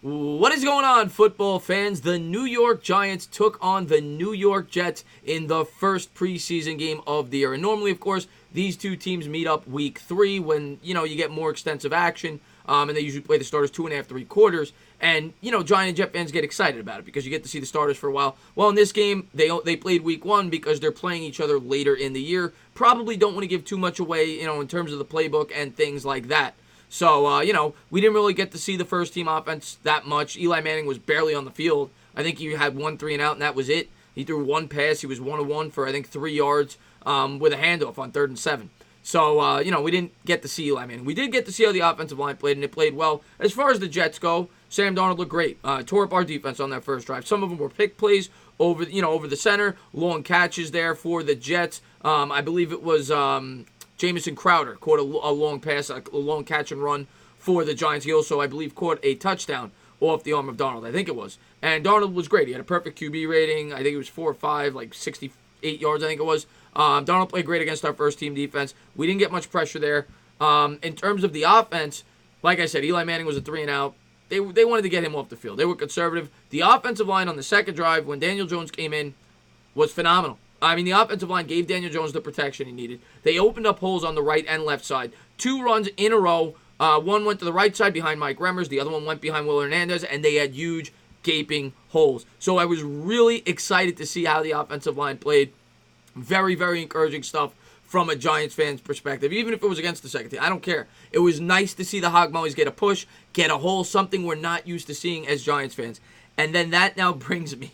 What is going on, football fans? The New York Giants took on the New York Jets in the first preseason game of the year. And normally, of course, these two teams meet up week 3 when, you get more extensive action. And they usually play the starters 2.5, 3 quarters. And, Giant and Jet fans get excited about it because you get to see the starters for a while. Well, in this game, they played week 1 because they're playing each other later in the year. Probably don't want to give too much away, in terms of the playbook and things like that. So, we didn't really get to see the first team offense that much. Eli Manning was barely on the field. I think he had 1 3 and out, and that was it. He threw 1 pass. He was 1 of 1 for, I think, 3 yards with a handoff on 3rd and 7. So, we didn't get to see Eli Manning. We did get to see how the offensive line played, and it played well. As far as the Jets go, Sam Darnold looked great. Tore up our defense on that first drive. Some of them were pick plays over the center, long catches there for the Jets. I believe it was Jamison Crowder caught a long pass, a long catch and run for the Giants. He also, I believe, caught a touchdown off the arm of Darnold. I think it was. And Darnold was great. He had a perfect QB rating. I think it was 4 or 5, like 68 yards, I think it was. Darnold played great against our first-team defense. We didn't get much pressure there. In terms of the offense, like I said, Eli Manning was a 3 and out. They wanted to get him off the field. They were conservative. The offensive line on the second drive, when Daniel Jones came in, was phenomenal. I mean, the offensive line gave Daniel Jones the protection he needed. They opened up holes on the right and left side. 2 runs in a row. One went to the right side behind Mike Remmers. The other one went behind Will Hernandez, and they had huge, gaping holes. So I was really excited to see how the offensive line played. Very, very encouraging stuff from a Giants fan's perspective, even if it was against the second team. I don't care. It was nice to see the Hog Mollies get a push, get a hole, something we're not used to seeing as Giants fans. And then that now brings me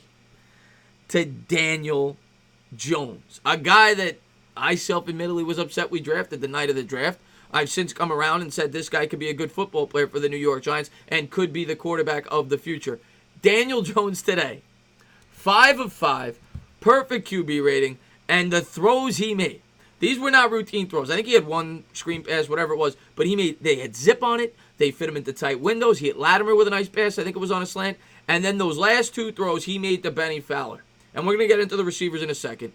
to Daniel Jones, a guy that I self-admittedly was upset we drafted the night of the draft. I've since come around and said this guy could be a good football player for the New York Giants and could be the quarterback of the future. Daniel Jones today, 5 of 5, perfect QB rating, and the throws he made. These were not routine throws. I think he had 1 screen pass, whatever it was, but they had zip on it. They fit him into tight windows. He hit Latimer with a nice pass. I think it was on a slant. And then those last 2 throws he made to Benny Fowler. And we're going to get into the receivers in a second.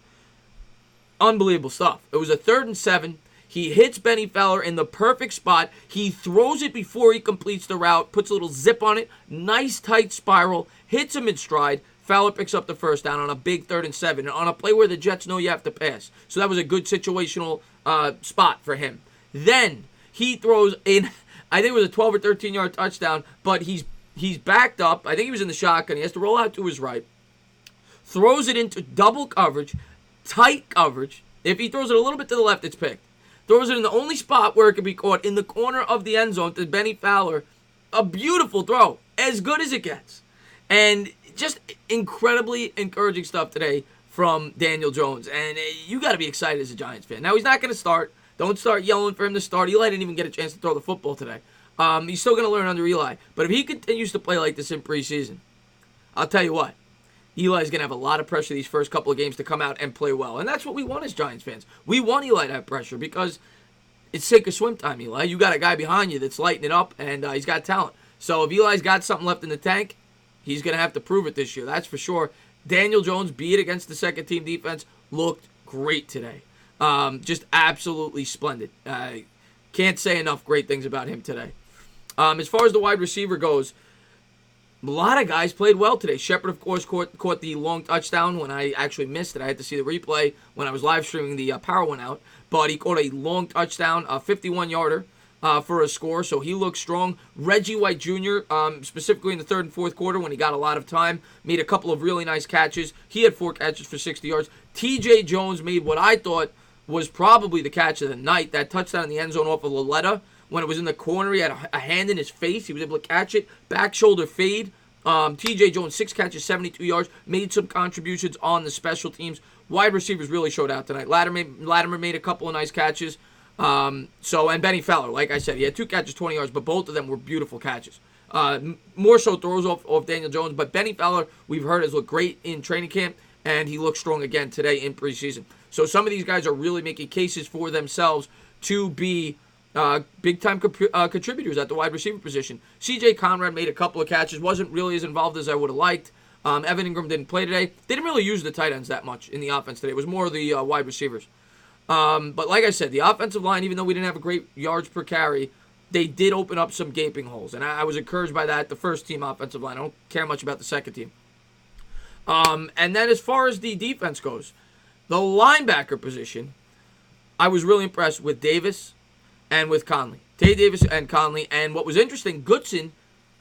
Unbelievable stuff. It was a 3rd and 7. He hits Benny Fowler in the perfect spot. He throws it before he completes the route, puts a little zip on it. Nice tight spiral. Hits him in stride. Fowler picks up the first down on a big 3rd and 7. And on a play where the Jets know you have to pass. So that was a good situational spot for him. Then he throws in, I think it was a 12 or 13 yard touchdown, but he's backed up. I think he was in the shotgun. He has to roll out to his right. Throws it into double coverage, tight coverage. If he throws it a little bit to the left, it's picked. Throws it in the only spot where it can be caught, in the corner of the end zone to Benny Fowler. A beautiful throw, as good as it gets. And just incredibly encouraging stuff today from Daniel Jones. And you got to be excited as a Giants fan. Now, he's not going to start. Don't start yelling for him to start. Eli didn't even get a chance to throw the football today. He's still going to learn under Eli. But if he continues to play like this in preseason, I'll tell you what. Eli's going to have a lot of pressure these first couple of games to come out and play well. And that's what we want as Giants fans. We want Eli to have pressure because it's sink or swim time, Eli. You got a guy behind you that's lighting it up, and he's got talent. So if Eli's got something left in the tank, he's going to have to prove it this year. That's for sure. Daniel Jones, be it against the second-team defense, looked great today. Just absolutely splendid. Can't say enough great things about him today. As far as the wide receiver goes, a lot of guys played well today. Shepard, of course, caught the long touchdown when I actually missed it. I had to see the replay when I was live streaming the power went out. But he caught a long touchdown, a 51-yarder for a score, so he looked strong. Reggie White Jr., specifically in the 3rd and 4th quarter when he got a lot of time, made a couple of really nice catches. He had 4 catches for 60 yards. TJ Jones made what I thought was probably the catch of the night, that touchdown in the end zone off of Laletta. When it was in the corner, he had a hand in his face. He was able to catch it. Back shoulder fade. TJ Jones, 6 catches, 72 yards. Made some contributions on the special teams. Wide receivers really showed out tonight. Latimer made a couple of nice catches. And Benny Fowler, like I said, he had 2 catches, 20 yards, but both of them were beautiful catches. More so throws off Daniel Jones, but Benny Fowler, we've heard, has looked great in training camp, and he looked strong again today in preseason. So some of these guys are really making cases for themselves to be big-time contributors at the wide receiver position. C.J. Conrad made a couple of catches, wasn't really as involved as I would have liked. Evan Ingram didn't play today. They didn't really use the tight ends that much in the offense today. It was more of the wide receivers. But like I said, the offensive line, even though we didn't have a great yards per carry, they did open up some gaping holes, and I was encouraged by that. The first team offensive line. I don't care much about the second team. And then as far as the defense goes, the linebacker position, I was really impressed with Davis and with Conley. Tay Davis and Conley. And what was interesting, Goodson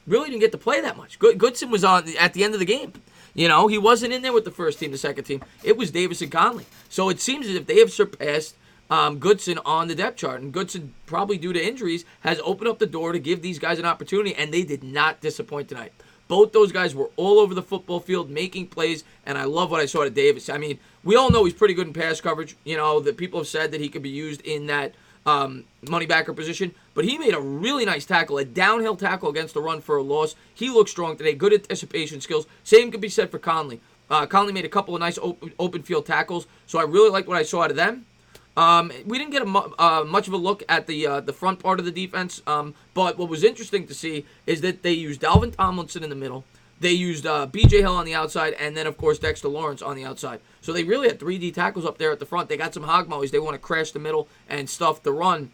really didn't get to play that much. Goodson was on at the end of the game. You know, he wasn't in there with the first team, the second team. It was Davis and Conley. So it seems as if they have surpassed Goodson on the depth chart. And Goodson, probably due to injuries, has opened up the door to give these guys an opportunity, and they did not disappoint tonight. Both those guys were all over the football field making plays, and I love what I saw to Davis. I mean, we all know he's pretty good in pass coverage. You know, that people have said that he could be used in that money backer position, but he made a really nice tackle, a downhill tackle against the run for a loss. He looked strong today, good anticipation skills. Same could be said for Conley. Conley made a couple of nice open field tackles, so I really liked what I saw out of them. We didn't get much of a look at the front part of the defense, but what was interesting to see is that they used Dalvin Tomlinson in the middle. They used B.J. Hill on the outside, and then, of course, Dexter Lawrence on the outside. So they really had 3D tackles up there at the front. They got some hog mollies. They want to crash the middle and stuff the run.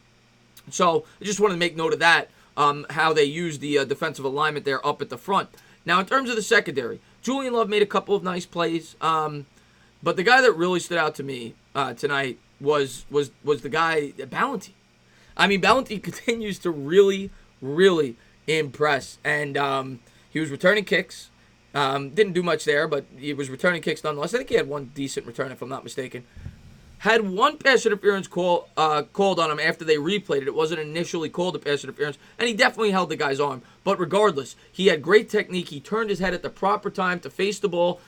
So I just wanted to make note of that, how they used the defensive alignment there up at the front. Now, in terms of the secondary, Julian Love made a couple of nice plays, but the guy that really stood out to me tonight was the guy, Ballentine. I mean, Ballentine continues to really, really impress. And he was returning kicks. Didn't do much there, but he was returning kicks nonetheless. I think he had one decent return, if I'm not mistaken. Had one pass interference called on him after they replayed it. It wasn't initially called a pass interference, and he definitely held the guy's arm. But regardless, he had great technique. He turned his head at the proper time to face the ball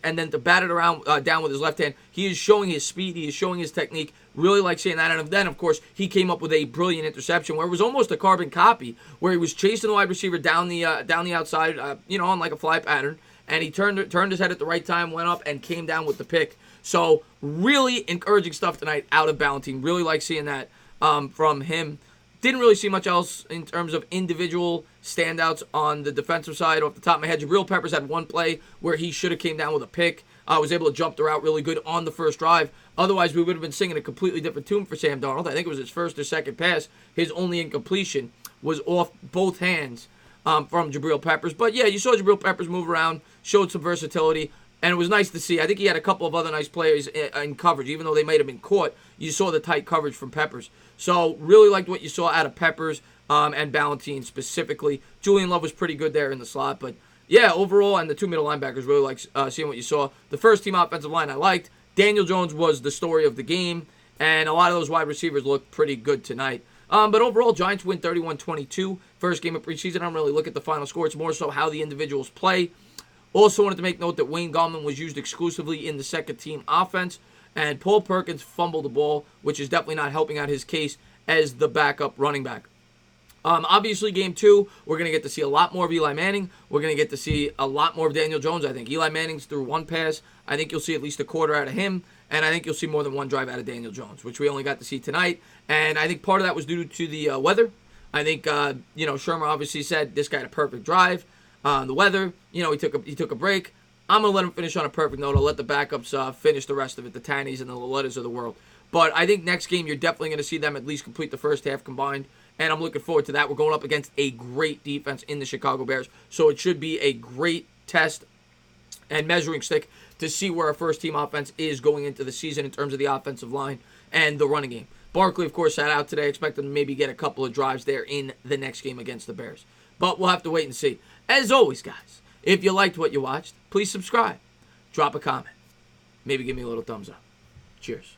and then to bat it around down with his left hand. He is showing his speed. He is showing his technique. Really like seeing that. And then, of course, he came up with a brilliant interception where it was almost a carbon copy, where he was chasing the wide receiver down the outside, on like a fly pattern, and he turned his head at the right time, went up, and came down with the pick. So really encouraging stuff tonight out of Ballentine. Really like seeing that from him. Didn't really see much else in terms of individual standouts on the defensive side. Off the top of my head, Jabril Peppers had one play where he should have came down with a pick. Was able to jump the route really good on the first drive. Otherwise, we would have been singing a completely different tune for Sam Darnold. I think it was his first or second pass. His only incompletion was off both hands from Jabril Peppers. But yeah, you saw Jabril Peppers move around, showed some versatility. And it was nice to see. I think he had a couple of other nice players in coverage. Even though they might have been caught, you saw the tight coverage from Peppers. So really liked what you saw out of Peppers and Ballentine specifically. Julian Love was pretty good there in the slot. But yeah, overall, and the two middle linebackers, really liked seeing what you saw. The first team offensive line I liked. Daniel Jones was the story of the game. And a lot of those wide receivers looked pretty good tonight. But overall, Giants win 31-22. First game of preseason. I don't really look at the final score. It's more so how the individuals play. Also wanted to make note that Wayne Gallman was used exclusively in the second team offense, and Paul Perkins fumbled the ball, which is definitely not helping out his case as the backup running back. Obviously, game 2, we're going to get to see a lot more of Eli Manning. We're going to get to see a lot more of Daniel Jones, I think. Eli Manning's through one pass. I think you'll see at least a quarter out of him, and I think you'll see more than one drive out of Daniel Jones, which we only got to see tonight. And I think part of that was due to the weather. I think, Shermer obviously said this guy had a perfect drive. The weather, he took a break. I'm going to let him finish on a perfect note. I'll let the backups finish the rest of it, the Tannies and the Lolettas of the world. But I think next game you're definitely going to see them at least complete the first half combined, and I'm looking forward to that. We're going up against a great defense in the Chicago Bears, so it should be a great test and measuring stick to see where our first-team offense is going into the season in terms of the offensive line and the running game. Barkley, of course, sat out today. Expect him to maybe get a couple of drives there in the next game against the Bears. But we'll have to wait and see. As always, guys, if you liked what you watched, please subscribe. Drop a comment. Maybe give me a little thumbs up. Cheers.